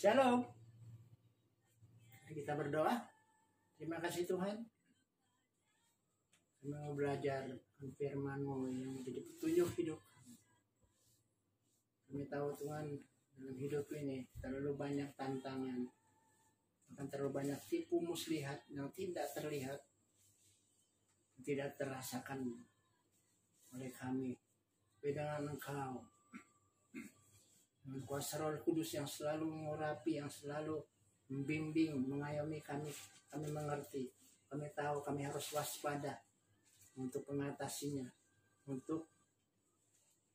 Shalom. Kita berdoa. Terima kasih Tuhan. Kami mau belajar firman-Mu yang menjadi petunjuk hidup kami. Kami tahu Tuhan, dalam hidup ini terlalu banyak tantangan. Akan terlalu banyak tipu muslihat yang tidak terlihat, tidak terasakan oleh kami. Beda dengan Engkau, dengan kuasa Roh Kudus yang selalu mengurapi, yang selalu membimbing, mengayomi kami. Kami mengerti, kami tahu kami harus waspada untuk mengatasinya, untuk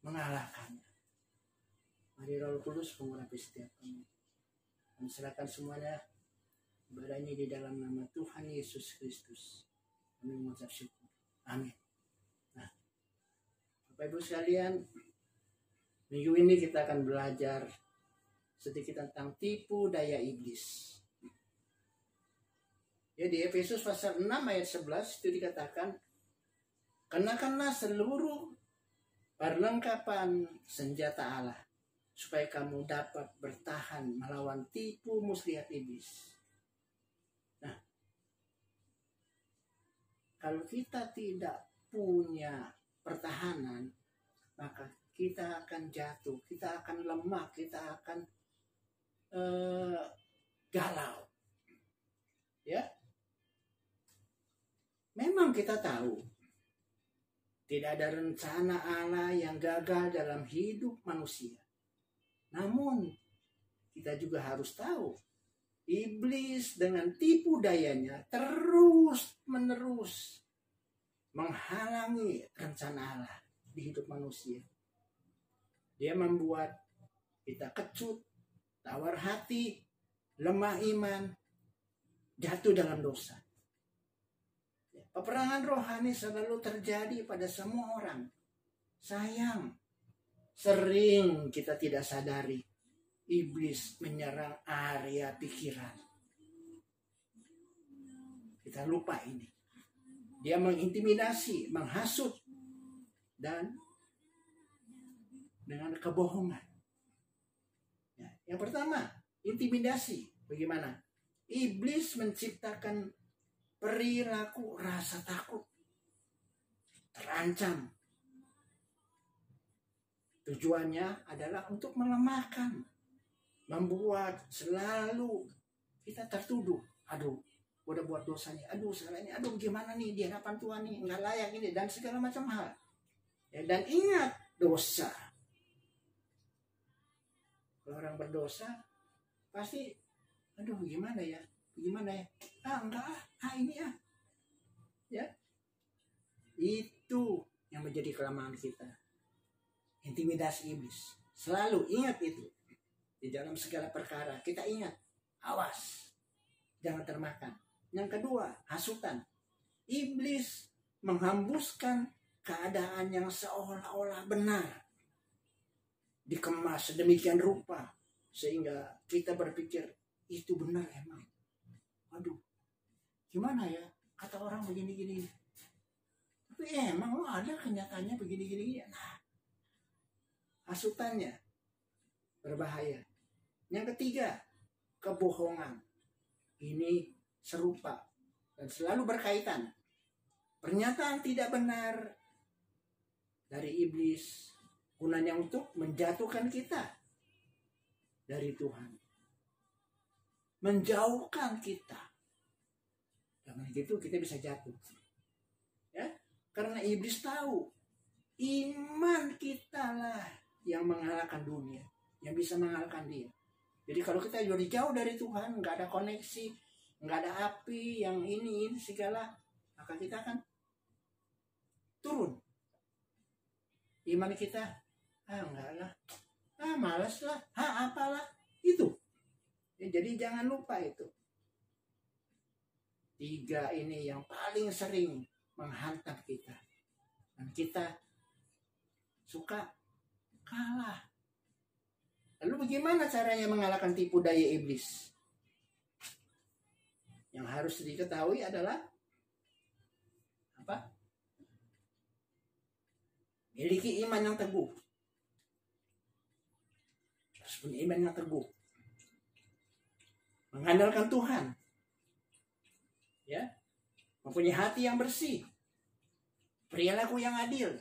mengalahkannya. Mari Roh Kudus mengurapi setiap kami. Kami serahkan semuanya ibadah ini di dalam nama Tuhan Yesus Kristus. Kami mengucap syukur. Amin. Nah, Bapak Ibu sekalian, minggu ini kita akan belajar sedikit tentang tipu daya iblis. Ya, di Efesus pasal 6 ayat 11 itu dikatakan, kenakanlah seluruh perlengkapan senjata Allah, supaya kamu dapat bertahan melawan tipu muslihat iblis. Nah, kalau kita tidak punya pertahanan, maka kita akan jatuh, kita akan lemah, kita akan galau. Ya, memang kita tahu tidak ada rencana Allah yang gagal dalam hidup manusia. Namun kita juga harus tahu, iblis dengan tipu dayanya terus-menerus menghalangi rencana Allah di hidup manusia. Dia membuat kita kecut, tawar hati, lemah iman, jatuh dalam dosa. Peperangan rohani selalu terjadi pada semua orang. Sayang, sering kita tidak sadari iblis menyerang area pikiran. Kita lupa ini. Dia mengintimidasi, menghasut, dan dengan kebohongan. Ya, yang pertama, intimidasi. Bagaimana? Iblis menciptakan perilaku rasa takut, terancam. Tujuannya adalah untuk melemahkan, membuat selalu kita tertuduh. Aduh, udah buat dosa nih, aduh salah ini, aduh gimana nih di hadapan Tuhan nih, nggak layak ini, dan segala macam hal. Ya, dan ingat, dosa. Kalau orang berdosa, pasti, aduh gimana ya, enggak ini ya. Ya, itu yang menjadi kelemahan kita. Intimidasi iblis. Selalu ingat itu. Di dalam segala perkara kita ingat, awas, jangan termakan. Yang kedua, hasutan. Iblis menghembuskan keadaan yang seolah-olah benar, dikemas sedemikian rupa sehingga kita berpikir itu benar emang. Aduh, gimana ya, kata orang begini-gini, tapi emang ada kenyataannya begini-gini. Nah, hasutannya berbahaya. Yang ketiga, kebohongan. Ini serupa dan selalu berkaitan. Pernyataan tidak benar dari iblis, gunanya untuk menjatuhkan kita dari Tuhan, menjauhkan kita. Dengan gitu kita bisa jatuh. Ya, karena iblis tahu iman kita lah yang mengalahkan dunia, yang bisa mengalahkan dia. Jadi kalau kita jauh dari Tuhan, nggak ada koneksi, nggak ada api yang ini segala, maka kita akan turun. Iman kita, enggak lah, malas lah, apalah, itu. Ya, jadi jangan lupa itu. 3 ini yang paling sering menghantam kita. Dan kita suka kalah. Lalu bagaimana caranya mengalahkan tipu daya iblis? Yang harus diketahui adalah apa? Miliki iman yang teguh. Harus punya iman yang teguh. mengandalkan Tuhan, ya, mempunyai hati yang bersih, perilaku yang adil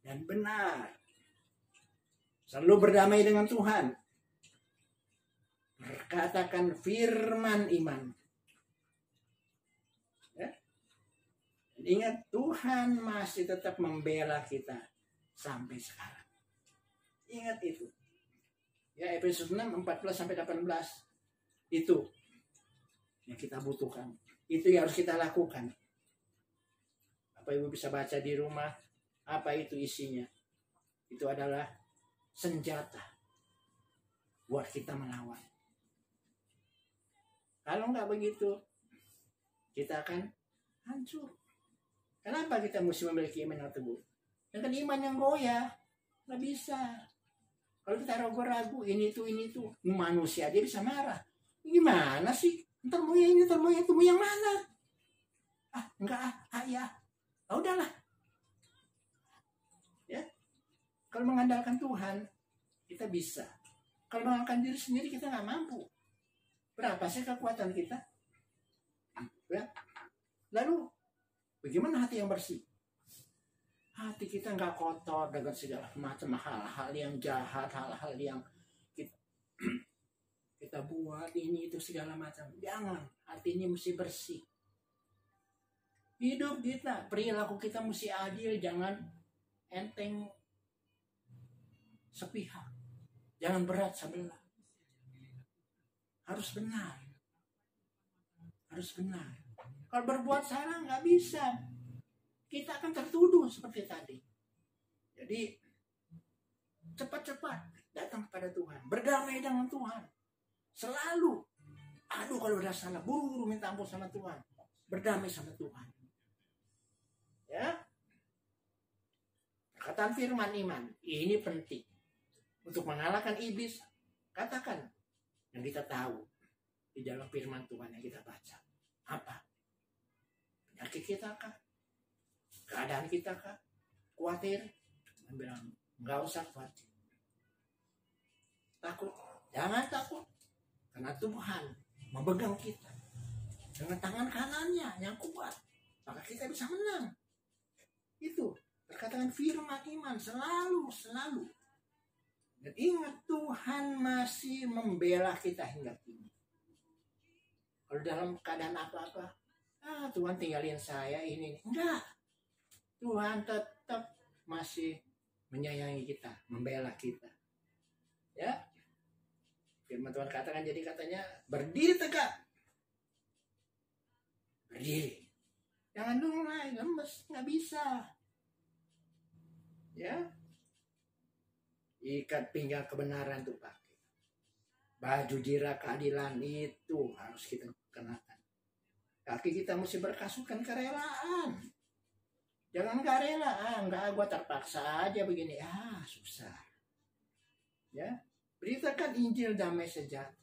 dan benar, selalu berdamai dengan Tuhan, berkatakan firman iman. Ya. Ingat, Tuhan masih tetap membela kita sampai sekarang. Ingat itu. Ya, Efesus 6, 14-18. Itu yang kita butuhkan. Itu yang harus kita lakukan. Apa Ibu bisa baca di rumah? Apa itu isinya? Itu adalah senjata buat kita melawan. Kalau nggak begitu, kita akan hancur. Kenapa kita mesti memiliki iman yang teguh? Dengan iman yang goyah, nggak bisa. Kalau kita ragu-ragu, ini tuh, manusia dia bisa marah. Gimana sih? Ntar mau yang ini, ntar mau yang itu, mau yang mana? Enggak, ya. Udahlah. Ya. Kalau mengandalkan Tuhan, kita bisa. Kalau mengandalkan diri sendiri, kita nggak mampu. Berapa sih kekuatan kita? Ya. Lalu, bagaimana hati yang bersih? Hati kita nggak kotor dengan segala macam hal-hal yang jahat, hal-hal yang kita buat ini itu segala macam. Jangan, hati ini mesti bersih. Hidup kita, perilaku kita mesti adil, jangan enteng sepihak. Jangan berat sebelah. Harus benar. Harus benar. Kalau berbuat salah nggak bisa. Kita akan tertuduh seperti tadi. Jadi cepat-cepat datang kepada Tuhan, berdamai dengan Tuhan. Selalu. Aduh, kalau udah salah, buru-buru minta ampun sama Tuhan, berdamai sama Tuhan. Ya. Perkataan firman iman ini penting untuk mengalahkan iblis. Katakan yang kita tahu di dalam firman Tuhan yang kita baca. Apa? Penyakit kita kah? Keadaan kita kah? Khawatir? Bilang, nggak usah khawatir. Takut? Jangan takut. Karena Tuhan memegang kita dengan tangan kanannya yang kuat. Maka kita bisa menang. Itu perkataan firman iman selalu. Dan ingat, Tuhan masih membela kita hingga kini. Kalau dalam keadaan apa-apa, Tuhan tinggalin saya ini. Enggak. Tuhan tetap masih menyayangi kita, membela kita. Ya. Firman Tuhan katakan, jadi katanya berdiri tegak. Berdiri. Jangan dulu lemes, nggak bisa. Ya. Ikat pinggang kebenaran tuh pakai. Baju jira keadilan itu harus kita kenakan. Kaki kita mesti berkasukan kerelaan. Jangan gak rela, enggak, gua terpaksa aja begini. Susah. Ya, beritakan Injil damai sejahtera.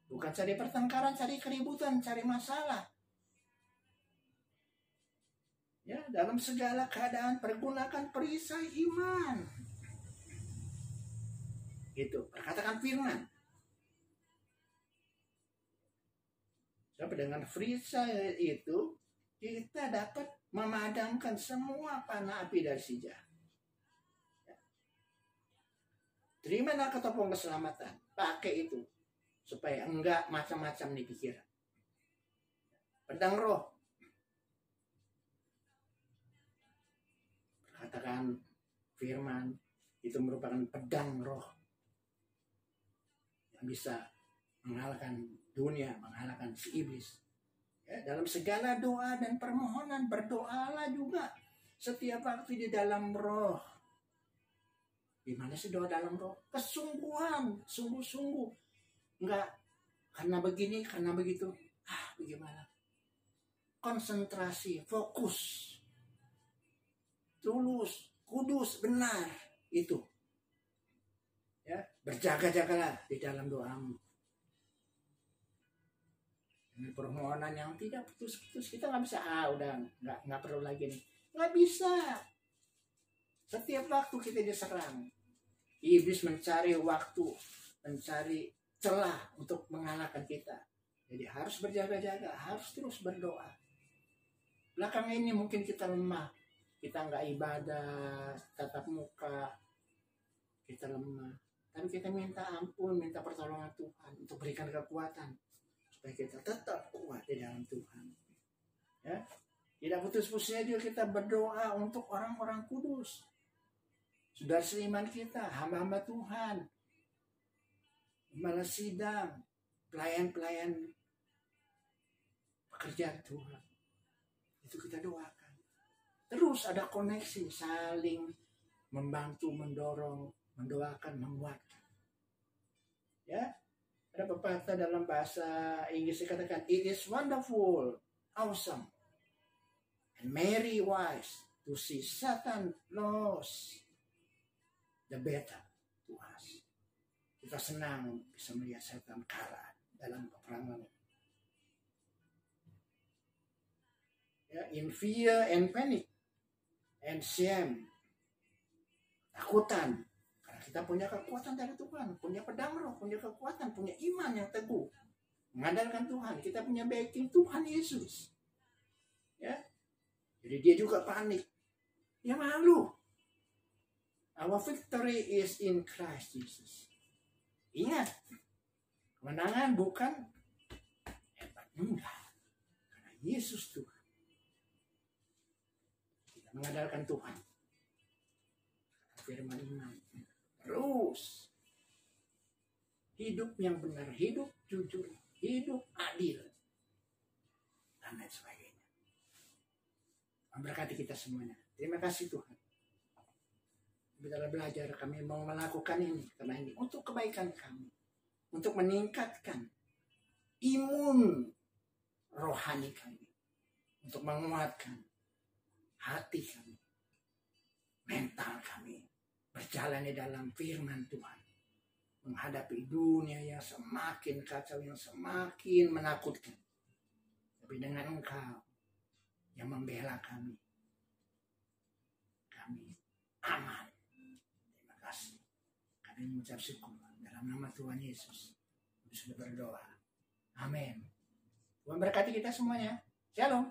Bukan cari pertengkaran, cari keributan, cari masalah. Ya, dalam segala keadaan pergunakan perisai iman. Itu, perkatakan firman. Sebab dengan perisai itu kita dapat memadamkan semua panah api dari si jahat. Ya. Terimalah ketopong keselamatan. Pakai itu. Supaya enggak macam-macam nih pikiran. Pedang roh. Katakan firman. Itu merupakan pedang roh. Yang bisa mengalahkan dunia, mengalahkan si iblis. Ya, dalam segala doa dan permohonan, berdoalah juga setiap waktu di dalam roh. Gimana sih doa dalam roh? Kesungguhan, sungguh-sungguh. Enggak karena begini, karena begitu. Bagaimana? Konsentrasi, fokus. Tulus, kudus, benar. Itu. Ya, berjaga-jagalah di dalam doamu. Dengan permohonan yang tidak putus-putus, kita nggak bisa, udah nggak perlu lagi nih, nggak bisa. Setiap waktu kita diserang, iblis mencari waktu, mencari celah untuk mengalahkan kita. Jadi harus berjaga-jaga, harus terus berdoa. Belakangan ini mungkin kita lemah, kita nggak ibadah, tatap muka, kita lemah. Tapi kita minta ampun, minta pertolongan Tuhan untuk berikan kekuatan supaya kita tetap kuat di dalam Tuhan. Ya, tidak putus-putusnya juga kita berdoa untuk orang-orang kudus, saudara seiman kita, hamba-hamba Tuhan, malah sidang, pelayan-pelayan pekerjaan Tuhan. Itu kita doakan. Terus ada koneksi, saling membantu, mendorong, mendoakan, menguatkan. Ya, ada pepatah dalam bahasa Inggris dikatakan, it is wonderful, awesome, and very wise to see Satan lose the battle to us. Kita senang bisa melihat setan kalah dalam peperangan. Ya, in fear and panic and shame, takutan. Karena kita punya kekuatan dari Tuhan, punya pedang roh, punya kekuatan, punya iman yang teguh, mengandalkan Tuhan. Kita punya backing Tuhan Yesus. Ya, jadi dia juga panik. Ya malu. Our victory is in Christ Jesus. Ingat, kemenangan bukan hebat, enggak. Karena Yesus Tuhan. Kita mengandalkan Tuhan. Firman iman. Terus. Hidup yang benar, hidup jujur, hidup adil. Dan lain sebagainya. Memberkati kita semuanya. Terima kasih Tuhan. Kita belajar, kami mau melakukan ini karena ini untuk kebaikan kami, untuk meningkatkan imun rohani kami, untuk menguatkan hati kami, mental kami, berjalan di dalam firman Tuhan, menghadapi dunia yang semakin kacau, yang semakin menakutkan. Tapi dengan Engkau yang membela kami, kami aman. Kami mengucap syukur dalam nama Tuhan Yesus. Kami sudah berdoa. Amin. Tuhan berkati kita semuanya. Shalom.